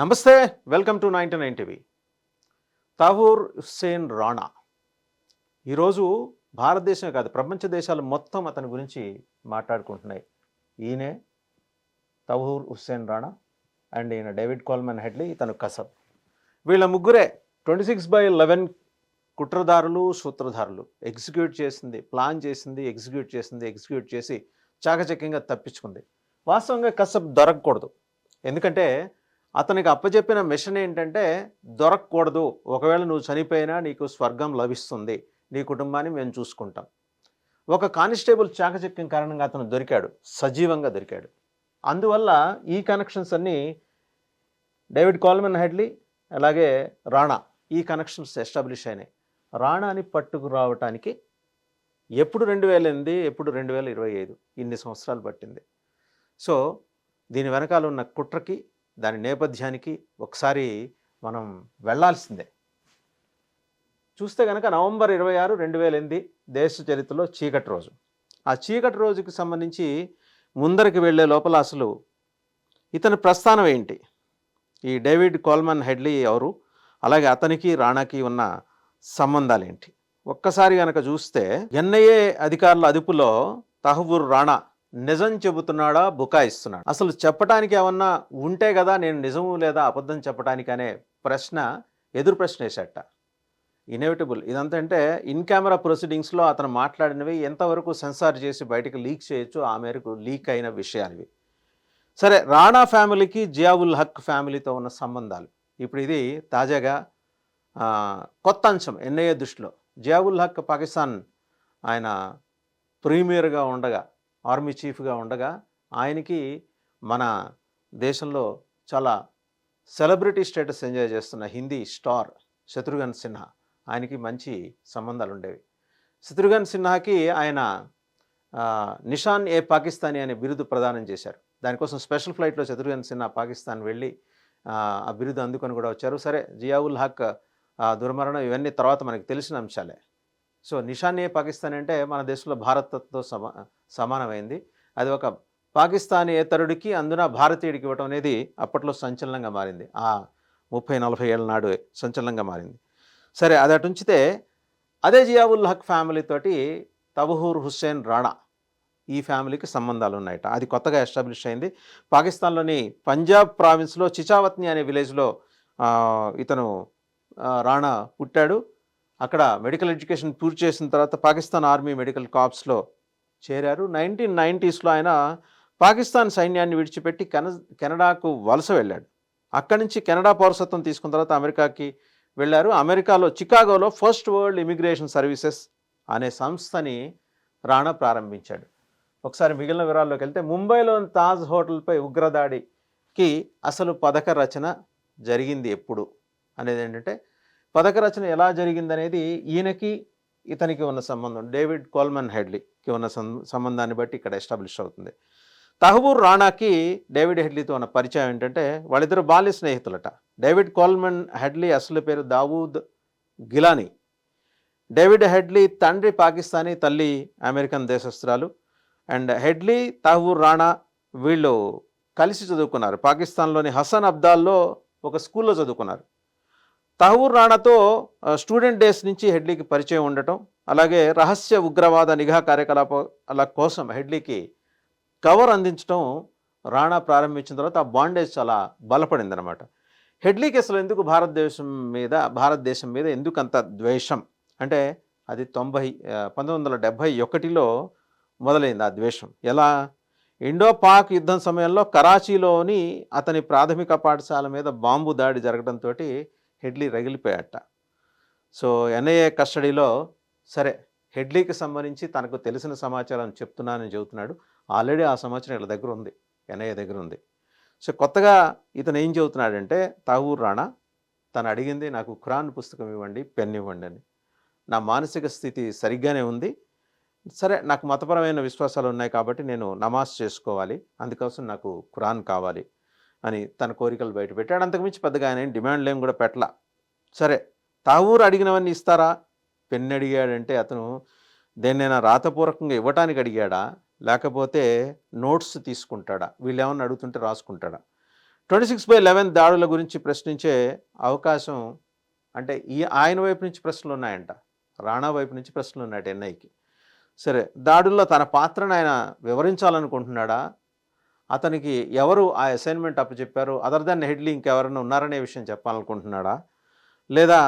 నమస్తే. Welcome to 99 TV. Tahawwur Hussain Rana ఈరోజు భారతదేశమే కాదు ప్రపంచ దేశాలు మొత్తం అతని గురించి మాట్లాడుకుంటున్నాయి. ఈయనే తహూర్ హుస్సేన్ రాణా అండ్ ఈయన డేవిడ్ కోల్మన్ హెడ్లీ, ఇతను కసబ్. వీళ్ళ ముగ్గురే 26/11 కుట్రదారులు, సూత్రధారులు. ఎగ్జిక్యూట్ చేసింది, ప్లాన్ చేసింది, ఎగ్జిక్యూట్ చేసి చాకచక్యంగా తప్పించుకుంది. వాస్తవంగా కసబ్ దొరకకూడదు. ఎందుకంటే అతనికి అప్పచెప్పిన మిషన్ ఏంటంటే దొరకకూడదు, ఒకవేళ నువ్వు చనిపోయినా నీకు స్వర్గం లభిస్తుంది, నీ కుటుంబాన్ని మేము చూసుకుంటాం. ఒక కానిస్టేబుల్ చాకచక్యం కారణంగా అతను దొరికాడు, సజీవంగా దొరికాడు. అందువల్ల ఈ కనెక్షన్స్ అన్నీ డేవిడ్ కోల్మన్ హెడ్లీ అలాగే రాణా, ఈ కనెక్షన్స్ ఎస్టాబ్లిష్ అయినాయి. రాణాని పట్టుకురావటానికి ఎప్పుడు 2008, ఎప్పుడు 2025, ఇన్ని సంవత్సరాలు పట్టింది. సో దీని వెనకాల ఉన్న కుట్రకి, దాని నేపథ్యానికి ఒకసారి మనం వెళ్ళాల్సిందే. చూస్తే కనుక నవంబర్ 26, 2008 దేశ చరిత్రలో చీకటి రోజు. ఆ చీకటి రోజుకి సంబంధించి ముందరికి వెళ్ళే లోపల అసలు ఇతని ప్రస్థానం ఏంటి, ఈ డేవిడ్ కోల్మన్ హెడ్లీ ఎవరు, అలాగే అతనికి రాణాకి ఉన్న సంబంధాలు ఏంటి, ఒక్కసారి కనుక చూస్తే ఎన్ఐఏ అధికారుల అదుపులో తహూర్ రాణా నిజం చెబుతున్నాడా, బుకాయిస్తున్నాడు? అసలు చెప్పడానికి ఏమన్నా ఉంటే కదా నేను నిజము లేదా అబద్ధం చెప్పడానికి అనే ప్రశ్న, ఎదురు ప్రశ్న వేసేట. ఇన్ఎవిటబుల్ ఇదంతా. అంటే ఇన్ కెమెరా ప్రొసీడింగ్స్లో అతను మాట్లాడినవి ఎంతవరకు సెన్సార్ చేసి బయటకు లీక్ చేయొచ్చు, ఆ మేరకు లీక్ అయిన విషయాలు ఇవి. సరే, రాణా ఫ్యామిలీకి జియావుల్ హక్ ఫ్యామిలీతో ఉన్న సంబంధాలు ఇప్పుడు ఇది తాజాగా కొత్త అంశం ఎన్ఐఏ దృష్టిలో. జియావుల్ హక్ పాకిస్తాన్ ఆయన ప్రీమియర్గా ఉండగా, ఆర్మీ చీఫ్గా ఉండగా, ఆయనకి మన దేశంలో చాలా సెలబ్రిటీ స్టేటస్ ఎంజాయ్ చేస్తున్న హిందీ స్టార్ శత్రుఘ్న సిన్హా, ఆయనకి మంచి సంబంధాలు ఉండేవి. శత్రుఘ్న సిన్హాకి ఆయన నిషాన్ ఏ పాకిస్తానీ అనే బిరుదు ప్రదానం చేశారు. దానికోసం స్పెషల్ ఫ్లైట్లో శత్రుఘ్న సిన్హా పాకిస్తాన్ వెళ్ళి ఆ బిరుదు అందుకొని కూడా వచ్చారు. సరే, జియావుల్ హక్ దుర్మరణం ఇవన్నీ తర్వాత మనకు తెలిసిన అంశాలే. సో నిషాన్ ఏ పాకిస్తాన్ అంటే మన దేశంలో భారత్తో సమానమైంది. అది ఒక పాకిస్తానేతరుడికి, అందున భారతీయుడికి ఇవ్వటం అనేది అప్పట్లో సంచలనంగా మారింది. ఆ 30-40 ఏళ్ళ నాడు సంచలనంగా మారింది. సరే, అది అటు ఉంచితే అదే జియావుల్ హక్ ఫ్యామిలీ తోటి తహూర్ హుస్సేన్ రాణా, ఈ ఫ్యామిలీకి సంబంధాలు ఉన్నాయట. అది కొత్తగా ఎస్టాబ్లిష్ అయింది. పాకిస్తాన్లోని పంజాబ్ ప్రావిన్స్లో చిచావత్ని అనే విలేజ్లో ఇతను రాణా పుట్టాడు. అక్కడ మెడికల్ ఎడ్యుకేషన్ పూర్తి చేసిన తర్వాత పాకిస్తాన్ ఆర్మీ మెడికల్ కార్ప్స్లో చేరారు. 1990స్లో ఆయన పాకిస్తాన్ సైన్యాన్ని విడిచిపెట్టి కెనడాకు వలస వెళ్ళాడు. అక్కడి నుంచి కెనడా పౌరసత్వం తీసుకున్న తర్వాత అమెరికాకి వెళ్ళారు. అమెరికాలో చికాగోలో ఫస్ట్ వరల్డ్ ఇమిగ్రేషన్ సర్వీసెస్ అనే సంస్థని రాణా ప్రారంభించాడు. ఒకసారి మిగిలిన వివరాల్లోకి వెళ్తే, ముంబైలోని తాజ్ హోటల్పై ఉగ్రదాడికి అసలు పథక రచన జరిగింది ఎప్పుడు అనేది ఏంటంటే, పథక రచన ఎలా జరిగిందనేది ఈయనకి ఇతనికి ఉన్న సంబంధం, డేవిడ్ కోల్మన్ హెడ్లీకి ఉన్న సంబంధాన్ని బట్టి ఇక్కడ ఎస్టాబ్లిష్ అవుతుంది. తహూర్ రాణాకి డేవిడ్ హెడ్లీతో ఉన్న పరిచయం ఏంటంటే, వాళ్ళిద్దరు బాల్య స్నేహితులట. డేవిడ్ కోల్మన్ హెడ్లీ అసలు పేరు దావూద్ గిలానీ. డేవిడ్ హెడ్లీ తండ్రి పాకిస్తానీ, తల్లి American దేశస్తురాలు. And Headley, Tahawwur Rana వీళ్ళు కలిసి చదువుకున్నారు. పాకిస్తాన్లోని హసన్ అబ్దాల్లో ఒక స్కూల్లో చదువుకున్నారు. తహూర్ రాణాతో స్టూడెంట్ డేస్ నుంచి హెడ్లీకి పరిచయం ఉండటం, అలాగే రహస్య ఉగ్రవాద నిఘా కార్యకలాపాల కోసం హెడ్లీకి కవర్ అందించడం రాణా ప్రారంభించిన తర్వాత ఆ బాండేజ్ చాలా బలపడింది అనమాట. హెడ్లీకి అసలు ఎందుకు భారతదేశం మీద ఎందుకు అంత ద్వేషం అంటే, అది 1971లో మొదలైంది ఆ ద్వేషం. ఎలా? ఇండో పాక్ యుద్ధం సమయంలో కరాచీలోని అతని ప్రాథమిక పాఠశాల మీద బాంబు దాడి జరగడంతో హెడ్లీ రగిలిపోయాట. సో ఎన్ఐఏ కస్టడీలో, సరే హెడ్లీకి సంబంధించి తనకు తెలిసిన సమాచారం చెబుతున్నాడు. ఆల్రెడీ ఆ సమాచారం వీళ్ళ దగ్గర ఉంది, ఎన్ఐఏ దగ్గర ఉంది. సో కొత్తగా ఇతను ఏం చెబుతున్నాడంటే, తహూర్ రాణా తను అడిగింది, నాకు ఖురాన్ పుస్తకం ఇవ్వండి, పెన్ ఇవ్వండి అని. నా మానసిక స్థితి సరిగ్గానే ఉంది, సరే నాకు మతపరమైన విశ్వాసాలు ఉన్నాయి కాబట్టి నేను నమాజ్ చేసుకోవాలి, అందుకోసం నాకు ఖురాన్ కావాలి అని తన కోరికలు బయట పెట్టాడు. అంతకుమించి పెద్దగా ఆయన డిమాండ్లు ఏం కూడా పెట్టలా. సరే, తహూర్ అడిగినవన్నీ ఇస్తారా? పెన్ అడిగాడంటే అతను దేన్నైనా రాతపూర్వకంగా ఇవ్వటానికి అడిగాడా, లేకపోతే నోట్స్ తీసుకుంటాడా, వీళ్ళు ఏమన్నా అడుగుతుంటే రాసుకుంటాడా? 26/11 దాడుల గురించి ప్రశ్నించే అవకాశం, అంటే ఆయన వైపు నుంచి ప్రశ్నలు ఉన్నాయంట, రాణా వైపు నుంచి ప్రశ్నలు ఉన్నాయట ఎన్ఐకి. సరే, దాడుల్లో తన పాత్రను ఆయన వివరించాలనుకుంటున్నాడా? అతనికి ఎవరు ఆ అసైన్మెంట్ అప్పచెప్పారు, అదర్ దెన్ హెడ్లీ ఇంకెవరైనా ఉన్నారనే విషయం చెప్పాలనుకుంటున్నాడా? లేదా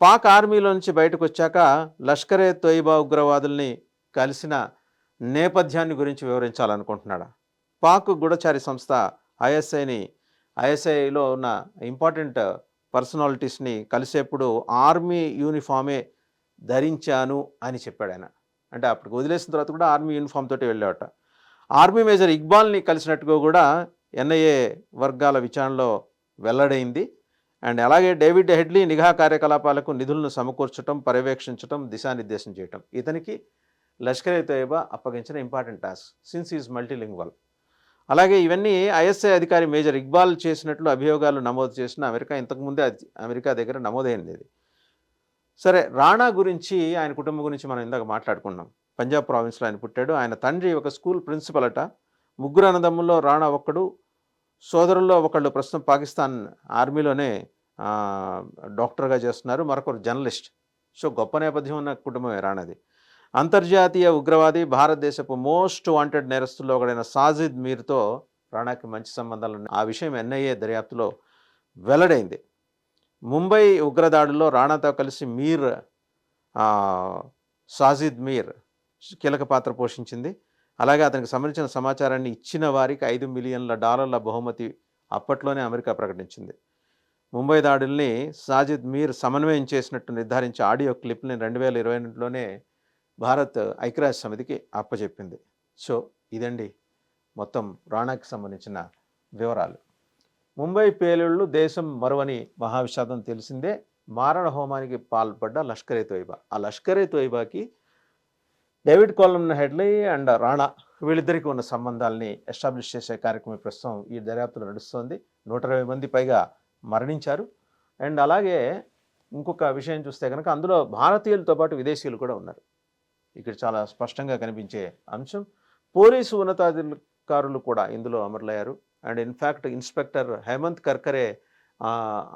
పాక్ ఆర్మీలో నుంచి బయటకు వచ్చాక లష్కరే తోయిబా ఉగ్రవాదుల్ని కలిసిన నేపథ్యాన్ని గురించి వివరించాలనుకుంటున్నాడా? పాక్ గూఢచారి సంస్థ ఐఎస్ఐలో ఉన్న ఇంపార్టెంట్ పర్సనాలిటీస్ని కలిసేప్పుడు ఆర్మీ యూనిఫామే ధరించాను అని చెప్పాడు ఆయన. అంటే అప్పటికి వదిలేసిన తర్వాత కూడా ఆర్మీ యూనిఫామ్ తోటి వెళ్ళావట. ఆర్మీ మేజర్ ఇక్బాల్ని కలిసినట్టుగా కూడా ఎన్ఐఏ వర్గాల విచారణలో వెల్లడైంది. అండ్ అలాగే డేవిడ్ హెడ్లీ నిఘా కార్యకలాపాలకు నిధులను సమకూర్చడం, పర్యవేక్షించడం, దిశానిర్దేశం చేయటం ఇతనికి లష్కరే తోయిబా అప్పగించిన important task since is multilingual. అలాగే ఇవన్నీ ఐఎస్ఐ అధికారి మేజర్ ఇక్బాల్ చేసినట్లు అభియోగాలు నమోదు చేసిన ఇంతకుముందే అమెరికా దగ్గర నమోదైంది ఇది. సరే, రాణా గురించి, ఆయన కుటుంబం గురించి మనం ఇందాక మాట్లాడుకున్నాం. పంజాబ్ ప్రావిన్స్లో ఆయన పుట్టాడు. ఆయన తండ్రి ఒక స్కూల్ ప్రిన్సిపల్ అట. ముగ్గురు అన్నదమ్ముల్లో రాణా ఒక్కడు, సోదరుల్లో ఒకళ్ళు ప్రస్తుతం పాకిస్తాన్ ఆర్మీలోనే డాక్టర్గా చేస్తున్నారు, మరొకరు జర్నలిస్ట్. సో గొప్ప నేపథ్యం ఉన్న కుటుంబమే రాణాది. అంతర్జాతీయ ఉగ్రవాది, భారతదేశపు మోస్ట్ వాంటెడ్ నేరస్తుల్లో ఒకడైన సాజిద్ మీర్తో రాణాకి మంచి సంబంధాలు ఉన్నాయి. ఆ విషయం ఎన్ఐఏ దర్యాప్తులో వెల్లడైంది. ముంబై ఉగ్రదాడుల్లో రాణాతో కలిసి సాజిద్ మీర్ కీలక పాత్ర పోషించింది. అలాగే అతనికి సంబంధించిన సమాచారాన్ని ఇచ్చిన వారికి $5 మిలియన్ల బహుమతి అప్పట్లోనే అమెరికా ప్రకటించింది. ముంబై దాడుల్ని సాజిద్ మీర్ సమన్వయం చేసినట్టు నిర్ధారించే ఆడియో క్లిప్ని 2022లోనే భారత్ ఐక్యరాజ్య సమితికి అప్పచెప్పింది. సో ఇదండి మొత్తం రాణాకి సంబంధించిన వివరాలు. ముంబై పేలుళ్ళు దేశం మరువని మహావిషాదం తెలిసిందే. మారణ హోమానికి పాల్పడ్డ లష్కరే తోయిబా, ఆ లష్కరే తోయిబాకి David Coleman Headley and Rana వీళ్ళిద్దరికీ ఉన్న సంబంధాలని ఎస్టాబ్లిష్ చేసే కార్యక్రమం ప్రస్తుతం ఈ దర్యాప్తులో నడుస్తోంది. 120 మంది పైగా మరణించారు. అండ్ అలాగే ఇంకొక విషయం చూస్తే కనుక అందులో భారతీయులతో పాటు విదేశీయులు కూడా ఉన్నారు. ఇక్కడ చాలా స్పష్టంగా కనిపించే అంశం. పోలీసు ఉన్నతాధికారులు కూడా ఇందులో అమరులయ్యారు. And in fact inspector Hemant Karkare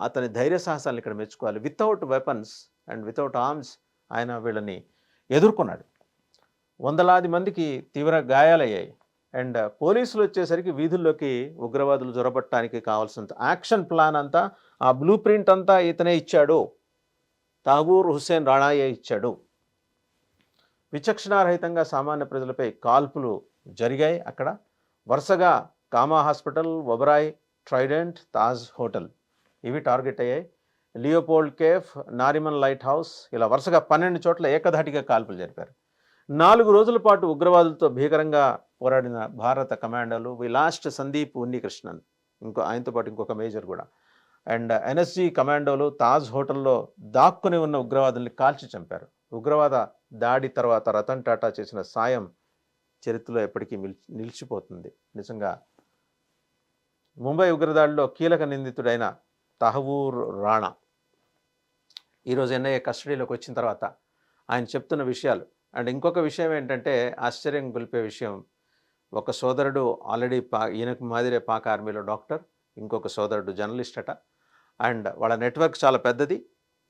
అతని ధైర్య సాహసాలను ఇక్కడ మెచ్చుకోవాలి. Without weapons and without arms ఆయన వీళ్ళని ఎదుర్కొన్నాడు. వందలాది మందికి తీవ్ర గాయాలయ్యాయి. అండ్ పోలీసులు వచ్చేసరికి వీధుల్లోకి ఉగ్రవాదులు జొరబట్టడానికి కావాల్సినంత యాక్షన్ ప్లాన్ అంతా, ఆ బ్లూ ప్రింట్ అంతా ఇతనే ఇచ్చాడు, తాగూర్ హుస్సేన్ రాణాయే ఇచ్చాడు. విచక్షణారహితంగా సామాన్య ప్రజలపై కాల్పులు జరిగాయి. అక్కడ వరుసగా comma hospital, Oberoi, Trident, Taj hotel ఇవి టార్గెట్ అయ్యాయి. Leopold cafe, Nariman light house, ఇలా వరుసగా 12 చోట్ల ఏకధాటిగా కాల్పులు జరిపారు. 4 రోజుల పాటు ఉగ్రవాదులతో భీకరంగా పోరాడిన భారత కమాండోలు, వి లాస్ట్ సందీప్ ఉన్నికృష్ణన్, ఆయనతో పాటు ఇంకొక మేజర్ కూడా, అండ్ ఎన్ఎస్జీ కమాండోలు తాజ్ హోటల్లో దాక్కుని ఉన్న ఉగ్రవాదుల్ని కాల్చి చంపారు. ఉగ్రవాద దాడి తర్వాత రతన్ టాటా చేసిన సాయం చరిత్రలో ఎప్పటికీ నిలిచిపోతుంది. నిజంగా ముంబై ఉగ్రదాడిలో కీలక నిందితుడైన తహవూర్ రాణా ఈరోజు ఎన్ఐఏ కస్టడీలోకి వచ్చిన తర్వాత ఆయన చెప్తున్న విషయాలు. అండ్ ఇంకొక విషయం ఏంటంటే ఆశ్చర్యం గొలిపే విషయం, ఒక సోదరుడు ఆల్రెడీ ఈయనకు మాదిరే పాక్ ఆర్మీలో డాక్టర్, ఇంకొక సోదరుడు జర్నలిస్ట్ అట. అండ్ వాళ్ళ నెట్వర్క్ చాలా పెద్దది.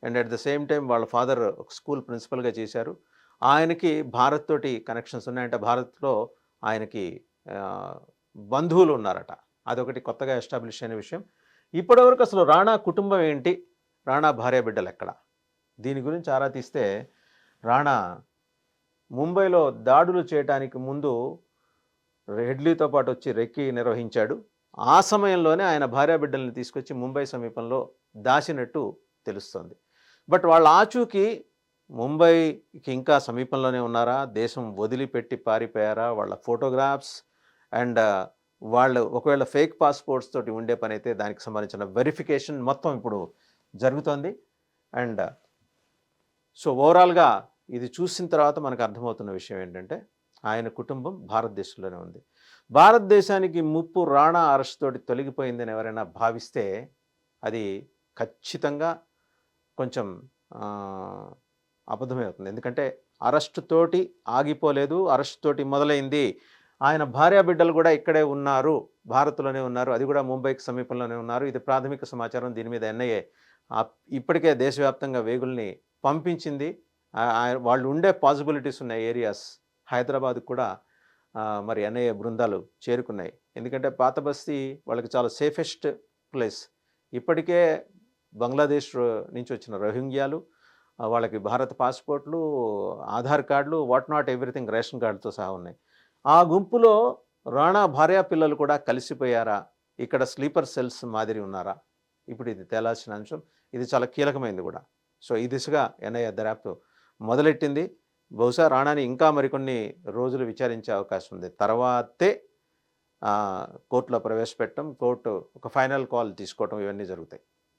And at the same time వాళ్ళ ఫాదర్ ఒక స్కూల్ ప్రిన్సిపల్గా చేశారు. ఆయనకి భారత్ తోటి కనెక్షన్స్ ఉన్నాయంటే, భారత్లో ఆయనకి బంధువులు ఉన్నారట. అదొకటి కొత్తగా ఎస్టాబ్లిష్ అయిన విషయం. ఇప్పటివరకు అసలు రాణా కుటుంబం ఏంటి, రాణా భార్య బిడ్డలు ఎక్కడ, దీని గురించి ఆరా తీస్తే రాణా ముంబైలో దాడులు చేయడానికి ముందు హెడ్లీతో పాటు వచ్చి రెక్కి నిర్వహించాడు. ఆ సమయంలోనే ఆయన భార్య బిడ్డల్ని తీసుకొచ్చి ముంబై సమీపంలో దాచినట్టు తెలుస్తోంది. బట్ వాళ్ళ ఆచూకీ ముంబైకి ఇంకా సమీపంలోనే ఉన్నారా, దేశం వదిలిపెట్టి పారిపోయారా, వాళ్ళ ఫోటోగ్రాఫ్స్ అండ్ వాళ్ళు ఒకవేళ ఫేక్ పాస్పోర్ట్స్ తోటి ఉండే పని అయితే దానికి సంబంధించిన వెరిఫికేషన్ మొత్తం ఇప్పుడు జరుగుతోంది. అండ్ సో ఓవరాల్గా ఇది చూసిన తర్వాత మనకు అర్థమవుతున్న విషయం ఏంటంటే, ఆయన కుటుంబం భారతదేశంలోనే ఉంది. భారతదేశానికి ముప్పు రాణా అరెస్ట్ తోటి తొలగిపోయిందని ఎవరైనా భావిస్తే అది ఖచ్చితంగా కొంచెం అబద్ధమే అవుతుంది. ఎందుకంటే అరెస్ట్ తోటి ఆగిపోలేదు, అరెస్ట్ తోటి మొదలైంది. ఆయన భార్యా బిడ్డలు కూడా ఇక్కడే ఉన్నారు, భారత్‌లోనే ఉన్నారు. అది కూడా ముంబైకి సమీపంలోనే ఉన్నారు. ఇది ప్రాథమిక సమాచారం. దీని మీద ఎన్ఐఏ ఇప్పటికే దేశవ్యాప్తంగా వేగుల్ని పంపించింది. వాళ్ళు ఉండే పాసిబిలిటీస్ ఉన్న ఏరియాస్ హైదరాబాద్‌కి కూడా మరి ఎన్ఐఏ బృందాలు చేరుకున్నాయి. ఎందుకంటే పాత బస్తీ వాళ్ళకి చాలా సేఫెస్ట్ ప్లేస్. ఇప్పటికే బంగ్లాదేశ్ నుంచి వచ్చిన రోహింగ్యాలు, వాళ్ళకి భారత పాస్‌పోర్ట్‌లు, ఆధార్ కార్డులు, వాట్ నాట్ ఎవ్రీథింగ్ రేషన్ కార్డుతో సహా ఉన్నాయి. ఆ గుంపులో రాణా భార్యా పిల్లలు కూడా కలిసిపోయారా? ఇక్కడ స్లీపర్ సెల్స్ మాదిరి ఉన్నారా? ఇప్పుడు ఇది తేలాల్సిన అంశం. ఇది చాలా కీలకమైనది కూడా. సో, ఈ దిశగా ఎన్ఐఏ దర్యాప్తు మొదలెట్టింది. బహుశా రాణాని ఇంకా మరికొన్ని రోజులు విచారించే అవకాశం ఉంది. తర్వాతే కోర్టులో ప్రవేశపెట్టడం, కోర్టు ఒక ఫైనల్ కాల్ తీసుకోవటం ఇవన్నీ జరుగుతాయి.